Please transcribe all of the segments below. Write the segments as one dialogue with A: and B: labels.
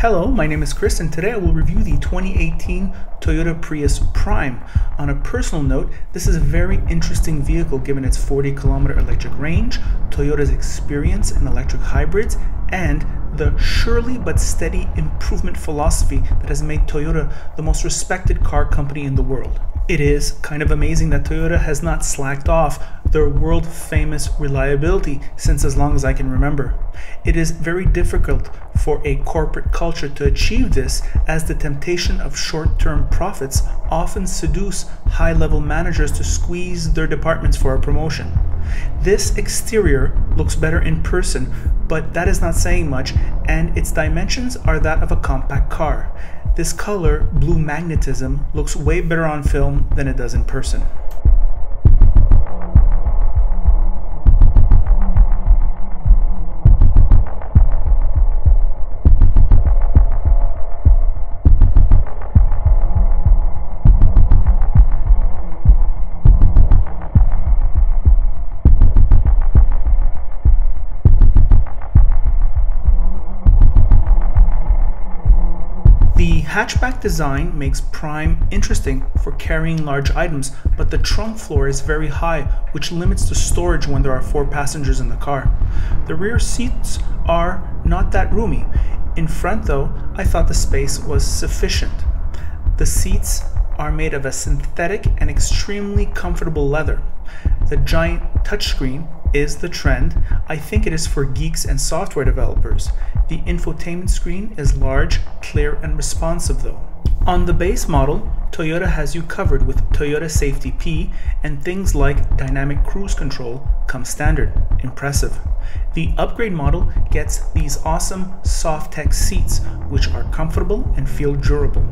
A: Hello, my name is Chris, and today I will review the 2018 Toyota Prius Prime. On a personal note, this is a very interesting vehicle given its 40-kilometer electric range, Toyota's experience in electric hybrids, and the surely but steady improvement philosophy that has made Toyota the most respected car company in the world. It is kind of amazing that Toyota has not slacked off their world-famous reliability since as long as I can remember. It is very difficult for a corporate culture to achieve this, as the temptation of short-term profits often seduce high-level managers to squeeze their departments for a promotion. This exterior looks better in person, but that is not saying much, and its dimensions are that of a compact car. This color, blue magnetism, looks way better on film than it does in person. The hatchback design makes Prime interesting for carrying large items, but the trunk floor is very high, which limits the storage when there are 4 passengers in the car. The rear seats are not that roomy. In front though, I thought the space was sufficient. The seats are made of a synthetic and extremely comfortable leather. The giant touchscreen is the trend. I think it is for geeks and software developers. The infotainment screen is large, clear, and responsive though. On the base model, Toyota has you covered with Toyota Safety P, and things like dynamic cruise control come standard. Impressive. The upgrade model gets these awesome soft-tech seats, which are comfortable and feel durable.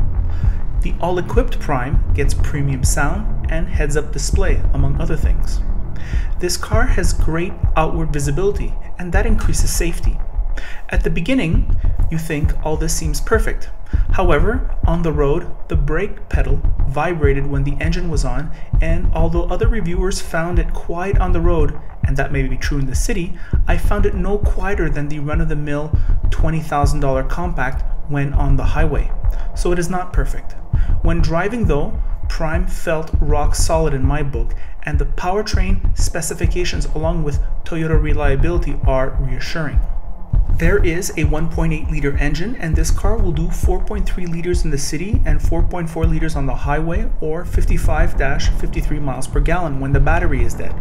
A: The all-equipped Prime gets premium sound and heads-up display, among other things. This car has great outward visibility, and that increases safety. At the beginning, you think all this seems perfect. However, on the road, the brake pedal vibrated when the engine was on, and although other reviewers found it quiet on the road, and that may be true in the city, I found it no quieter than the run-of-the-mill $20,000 compact when on the highway. So it is not perfect. When driving though, Prime felt rock solid in my book, and the powertrain specifications along with Toyota reliability are reassuring. There is a 1.8-liter engine, and this car will do 4.3 liters in the city and 4.4 liters on the highway, or 55-53 miles per gallon when the battery is dead.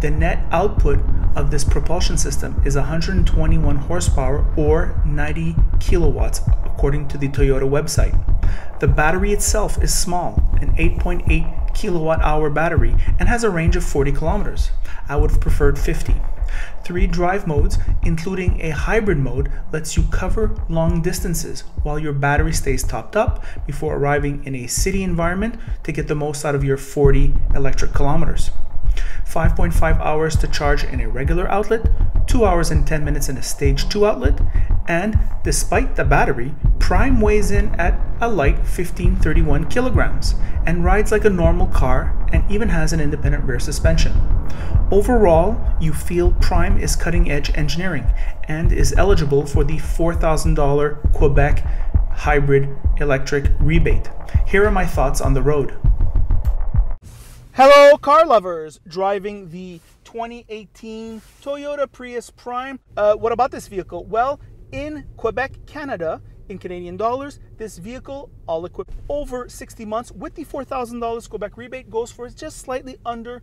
A: The net output of this propulsion system is 121 horsepower or 90 kilowatts according to the Toyota website. The battery itself is small, an 8.8 kilowatt hour battery, and has a range of 40 kilometers. I would have preferred 50. 3 drive modes, including a hybrid mode, lets you cover long distances while your battery stays topped up before arriving in a city environment to get the most out of your 40 electric kilometers. 5.5 hours to charge in a regular outlet, 2 hours and 10 minutes in a stage 2 outlet, and despite the battery, Prime weighs in at a light 1531 kilograms and rides like a normal car, and even has an independent rear suspension. Overall, you feel Prime is cutting-edge engineering and is eligible for the $4,000 Quebec hybrid electric rebate. Here are my thoughts on the road. Hello car lovers, driving the 2018 Toyota Prius Prime. What about this vehicle? Well, in Quebec, Canada, in Canadian dollars, this vehicle, all equipped over 60 months with the $4,000 Quebec rebate, goes for just slightly under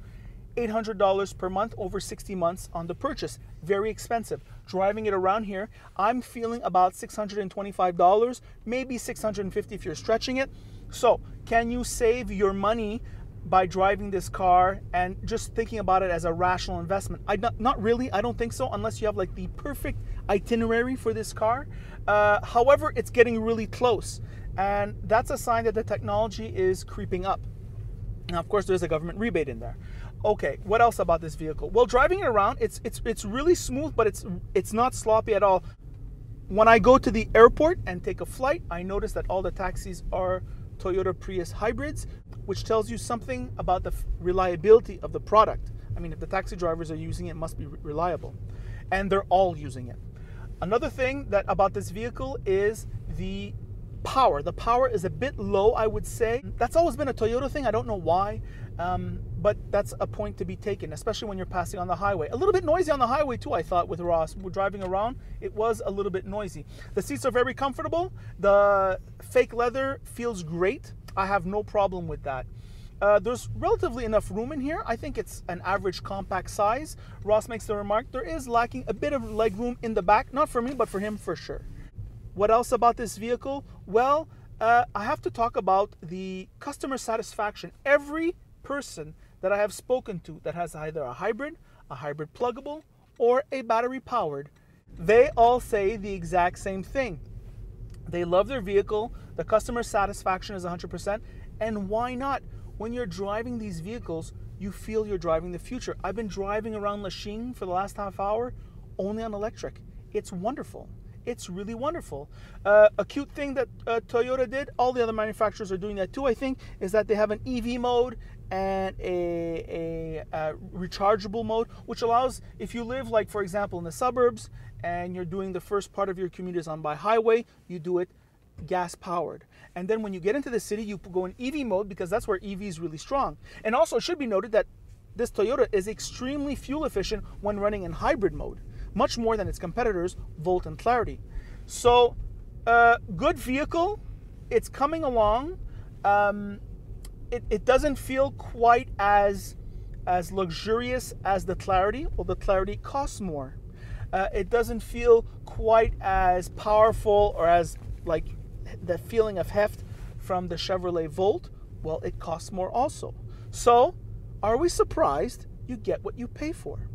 A: $800 per month over 60 months on the purchase. Very expensive. Driving it around here, I'm feeling about $625, maybe $650 if you're stretching it. So, can you save your money by driving this car and just thinking about it as a rational investment? Not really, I don't think so, unless you have like the perfect itinerary for this car. However, it's getting really close, and that's a sign that the technology is creeping up. Now, of course, there's a government rebate in there. Okay, what else about this vehicle? Well, driving it around, it's really smooth, but it's not sloppy at all. When I go to the airport and take a flight, I notice that all the taxis are Toyota Prius hybrids, which tells you something about the reliability of the product. I mean, if the taxi drivers are using it, it must be reliable. And they're all using it. Another thing about this vehicle is the power. The power is a bit low, I would say. That's always been a Toyota thing. I don't know why, but that's a point to be taken, especially when you're passing on the highway. A little bit noisy on the highway too, I thought, with Ross. We're driving around, it was a little bit noisy. The seats are very comfortable. The fake leather feels great. I have no problem with that. There's relatively enough room in here. I think it's an average compact size. Ross makes the remark, there is lacking a bit of leg room in the back. Not for me, but for him for sure. What else about this vehicle? Well, I have to talk about the customer satisfaction. Every person that I have spoken to that has either a hybrid pluggable, or a battery powered, they all say the exact same thing. They love their vehicle. The customer satisfaction is 100%. And why not? When you're driving these vehicles, you feel you're driving the future. I've been driving around Lachine for the last half hour only on electric. It's wonderful. It's really wonderful. A cute thing that Toyota did, all the other manufacturers are doing that too, I think, is that they have an EV mode and a rechargeable mode, which allows, if you live, like, for example, in the suburbs and you're doing the first part of your commute is on by highway, you do it gas powered. And then when you get into the city, you go in EV mode, because that's where EV is really strong. And also, it should be noted that this Toyota is extremely fuel efficient when running in hybrid mode, much more than its competitors, Volt and Clarity. So, good vehicle. It's coming along. It doesn't feel quite as luxurious as the Clarity. Well, the Clarity costs more. It doesn't feel quite as powerful or as, like, the feeling of heft from the Chevrolet Volt. Well, it costs more also. So, are we surprised? You get what you pay for.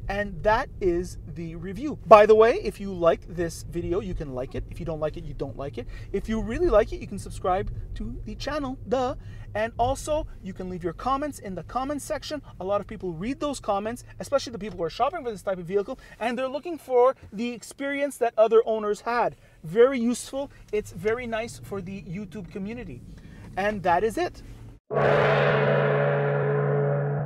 A: And that is the review. By the way, if you like this video, you can like it. If you don't like it, you don't like it. If you really like it, you can subscribe to the channel, duh. And also, you can leave your comments in the comments section. A lot of people read those comments, especially the people who are shopping for this type of vehicle, and they're looking for the experience that other owners had. Very useful. It's very nice for the YouTube community. And that is it.